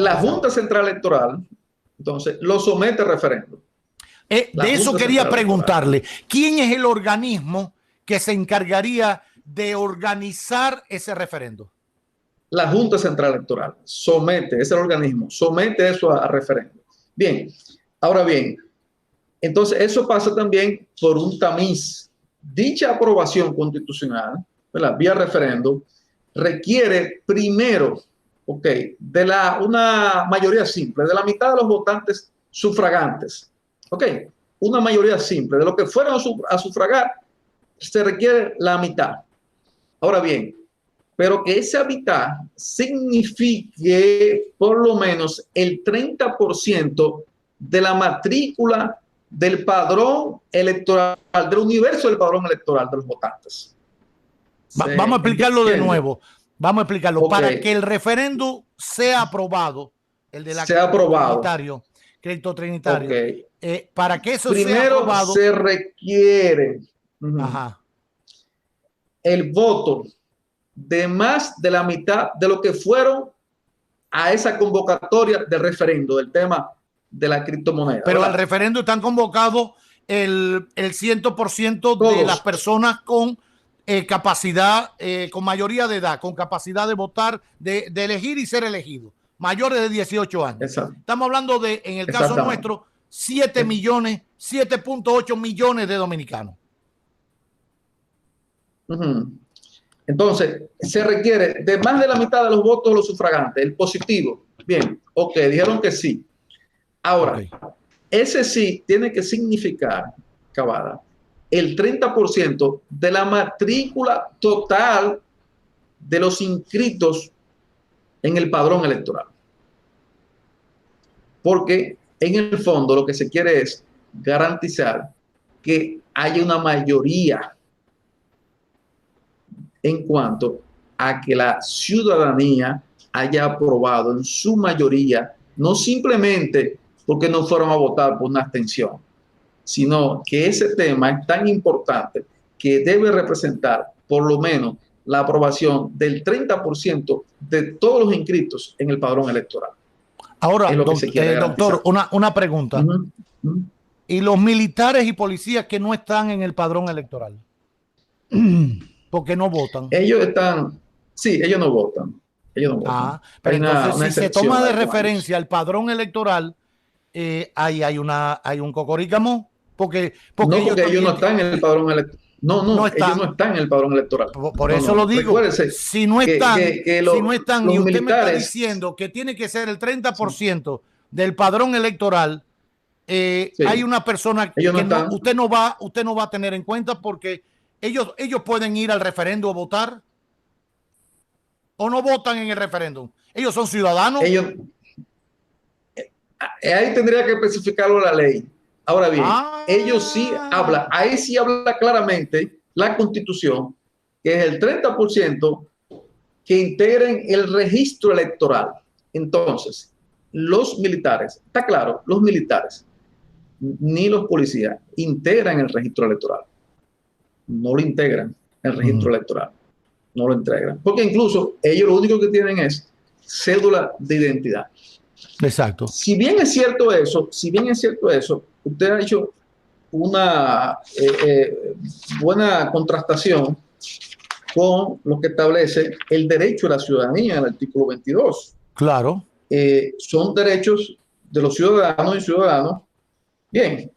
La Junta Central Electoral, entonces, lo somete a referendo. De eso quería preguntarle. ¿Quién es el organismo que se encargaría de organizar ese referendo? La Junta Central Electoral somete, es el organismo, somete eso a referendo. Bien, ahora bien, entonces eso pasa también por un tamiz. Dicha aprobación constitucional, ¿verdad?, vía referendo, requiere primero, de una mayoría simple, de la mitad de los votantes sufragantes. Una mayoría simple. De lo que fueron a sufragar, se requiere la mitad. Ahora bien, pero que esa mitad signifique por lo menos el 30% de la matrícula del padrón electoral, del universo del padrón electoral de los votantes. Vamos a explicarlo de nuevo. Vamos a explicarlo. Para que el referendo sea aprobado, el de la crédito trinitario, para que eso sea aprobado, se requiere el voto de más de la mitad de lo que fueron a esa convocatoria de referendo del tema de la criptomoneda. Pero al referendo están convocados el 100% de las personas con capacidad, con mayoría de edad, con capacidad de votar, de elegir y ser elegido, mayores de 18 años. Exacto. Estamos hablando de, en el caso nuestro, 7.8 millones de dominicanos. Entonces, se requiere de más de la mitad de los votos de los sufragantes, el positivo. Bien, dijeron que sí. Ahora, ese sí tiene que significar, Cavada, el 30% de la matrícula total de los inscritos en el padrón electoral. Porque en el fondo lo que se quiere es garantizar que haya una mayoría en cuanto a que la ciudadanía haya aprobado en su mayoría, no simplemente porque no fueron a votar por una abstención, sino que ese tema es tan importante que debe representar por lo menos la aprobación del 30% de todos los inscritos en el padrón electoral. Ahora, doctor, una pregunta. ¿Y los militares y policías que no están en el padrón electoral? ¿Por qué no votan? Ellos están, sí, ellos no votan. Ellos no votan. Pero entonces, si se toma de referencia el padrón electoral, hay un cocorícamo, porque ellos no están en el padrón electoral. No, ellos no están en el padrón electoral. Por eso lo digo. Si no están, y usted me está diciendo que tiene que ser el 30% del padrón electoral, hay una persona que usted no va a tener en cuenta porque ellos pueden ir al referendo a votar o no votan en el referéndum. Ellos son ciudadanos. Ahí tendría que especificarlo la ley. Ahora bien, ellos sí hablan, ahí sí habla claramente la Constitución, que es el 30% que integren el registro electoral. Entonces, los militares, está claro, los militares ni los policías integran el registro electoral. No lo integran el registro electoral. No lo integran. Porque incluso ellos lo único que tienen es cédula de identidad. Exacto. Si bien es cierto eso, usted ha hecho una buena contrastación con lo que establece el derecho a la ciudadanía en el artículo 22. Claro. Son derechos de los ciudadanos y ciudadanos. Bien,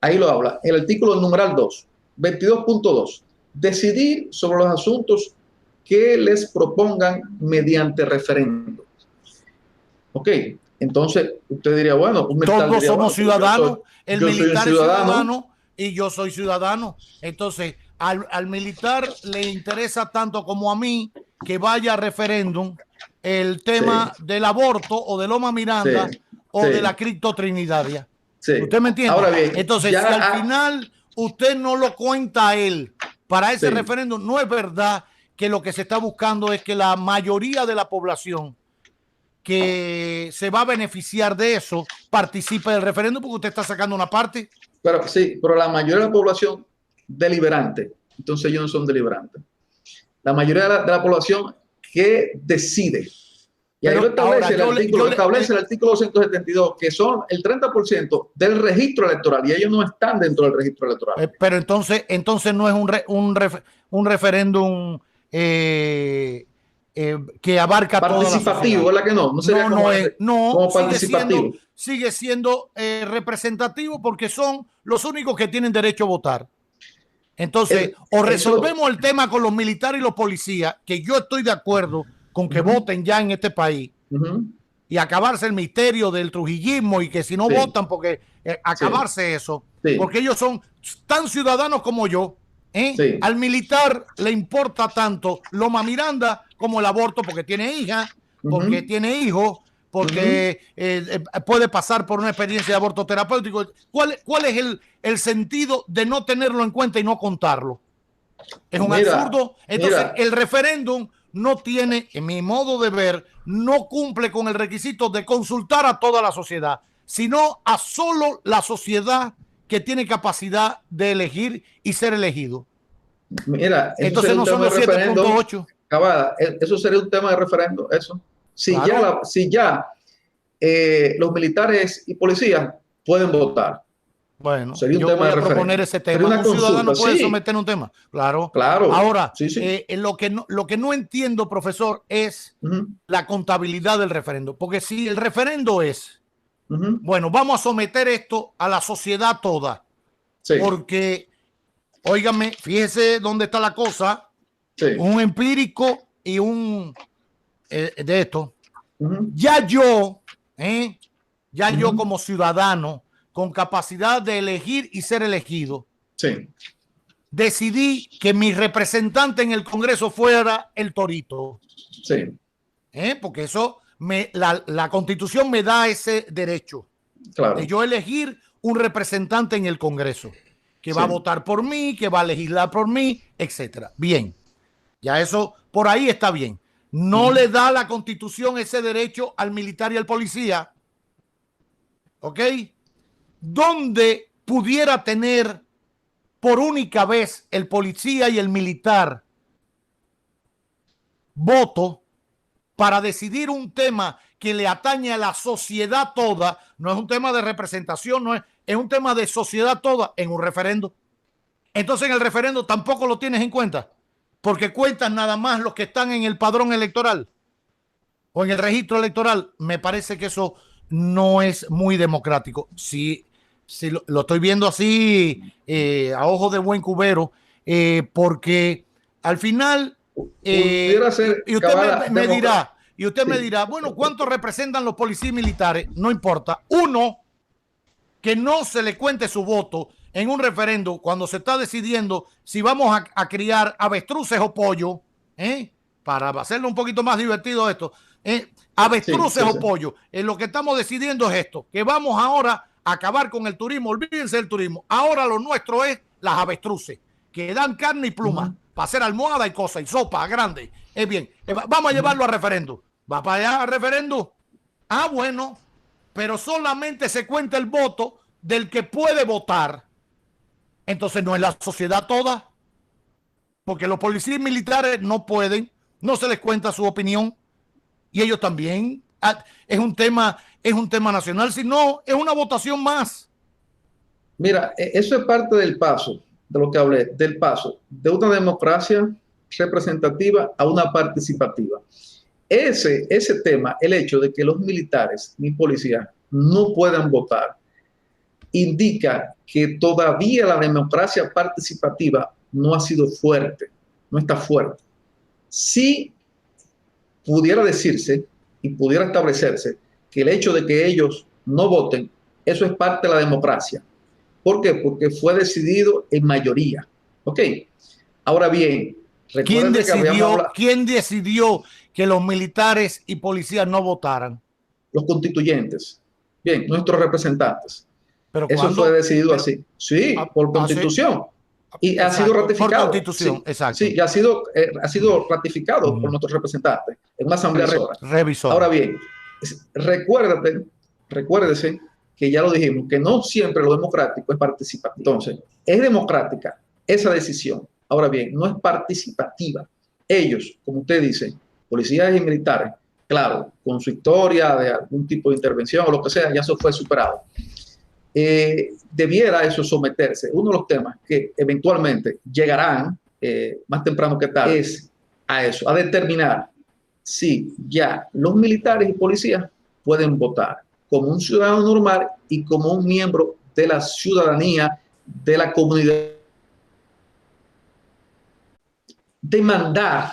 ahí lo habla. El artículo numeral 2, 22.2. Decidir sobre los asuntos que les propongan mediante referendo. Entonces, usted diría, bueno, todos somos ciudadanos, el militar es ciudadano y yo soy ciudadano. Entonces, al militar le interesa tanto como a mí que vaya a referéndum el tema del aborto o de Loma Miranda o de la criptotrinitaria. ¿Usted me entiende? Ahora bien, entonces, si al final usted no lo cuenta a él para ese referéndum, no es verdad que lo que se está buscando es que la mayoría de la población que se va a beneficiar de eso participe del referéndum, porque usted está sacando una parte. Pero sí, pero la mayoría de la población deliberante, entonces ellos no son deliberantes. La mayoría de la población que decide Y ahí lo establece, el artículo 272, que son el 30% del registro electoral, y ellos no están dentro del registro electoral. Pero entonces no es un referéndum que abarca participativo, toda la sociedad. ¿Verdad que no? No sería como participativo. Sigue siendo representativo, porque son los únicos que tienen derecho a votar. Entonces, o resolvemos el tema con los militares y los policías, que yo estoy de acuerdo con que voten ya en este país, y acabarse el misterio del trujillismo, y que si no votan, porque acabarse eso, porque ellos son tan ciudadanos como yo. Al militar le importa tanto Loma Miranda como el aborto, porque tiene hija, porque tiene hijos, porque puede pasar por una experiencia de aborto terapéutico. ¿Cuál es el sentido de no tenerlo en cuenta y no contarlo? Es un absurdo. Entonces, el referéndum no tiene, en mi modo de ver, no cumple con el requisito de consultar a toda la sociedad, sino a solo la sociedad que tiene capacidad de elegir y ser elegido. Mira, entonces no son los 7.8. Eso sería un tema de referendo, eso. Si ya los militares y policías pueden votar. Bueno, sería un tema de proponer ese tema. Un ciudadano puede someter un tema. Claro. Ahora, lo que no entiendo, profesor, es la contabilidad del referendo. Porque si el referendo es, bueno, vamos a someter esto a la sociedad toda. Porque, óigame, fíjese dónde está la cosa. Un empírico y un de esto. Ya yo como ciudadano con capacidad de elegir y ser elegido, decidí que mi representante en el Congreso fuera el Torito. Porque eso la Constitución me da ese derecho de yo elegir un representante en el Congreso que va a votar por mí, que va a legislar por mí, etcétera. Bien, ya eso por ahí está bien. No le da la Constitución ese derecho al militar y al policía. ¿Ok? Donde pudiera tener por única vez el policía y el militar voto para decidir un tema que le atañe a la sociedad toda. No es un tema de representación, es un tema de sociedad toda en un referendo. Entonces en el referendo tampoco lo tienes en cuenta, porque cuentan nada más los que están en el padrón electoral o en el registro electoral. Me parece que eso no es muy democrático. Si lo estoy viendo así a ojos de buen cubero, porque al final y usted me dirá, bueno, ¿cuántos representan los policías militares? No importa. Uno, que no se le cuente su voto en un referendo cuando se está decidiendo si vamos a criar avestruces o pollo, para hacerlo un poquito más divertido esto, avestruces o pollo. Lo que estamos decidiendo es esto, que vamos ahora a acabar con el turismo. Olvídense del turismo. Ahora lo nuestro es las avestruces, que dan carne y pluma para hacer almohada y cosas, y sopa grande. Es bien, vamos a llevarlo a referendo. ¿Va para allá a referendo? Ah, bueno, pero solamente se cuenta el voto del que puede votar. Entonces no es la sociedad toda, porque los policías militares no pueden, no se les cuenta su opinión, y ellos también. Es un tema nacional, si no, es una votación más. Mira, eso es parte del paso, de lo que hablé, del paso de una democracia representativa a una participativa. Ese tema, el hecho de que los militares ni policías no puedan votar, indica que todavía la democracia participativa no ha sido fuerte, no está fuerte. Si pudiera decirse y pudiera establecerse que el hecho de que ellos no voten, eso es parte de la democracia. ¿Por qué? Porque fue decidido en mayoría. ¿Ok? Ahora bien, ¿quién decidió que los militares y policías no votaran? Los constituyentes. Bien, nuestros representantes. ¿Pero eso fue decidido así? Sí, por constitución. Y ha sido ratificado. Por constitución, exacto. Sí, y ha sido ratificado por nuestros representantes en una asamblea revisora. Ahora bien, recuérdese que ya lo dijimos, que no siempre lo democrático es participativo. Entonces, es democrática esa decisión. Ahora bien, no es participativa. Ellos, como usted dice, policías y militares, claro, con su historia de algún tipo de intervención o lo que sea, ya eso fue superado. Debiera eso someterse. Uno de los temas que eventualmente llegarán, más temprano que tarde, es a eso, a determinar si ya los militares y policías pueden votar como un ciudadano normal y como un miembro de la ciudadanía, de la comunidad. Demandar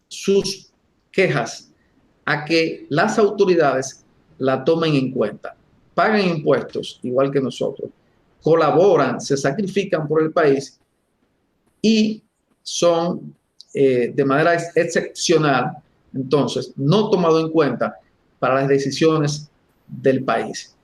sus quejas a que las autoridades la tomen en cuenta, pagan impuestos igual que nosotros, colaboran, se sacrifican por el país y son de manera excepcional, entonces, no tomado en cuenta para las decisiones del país.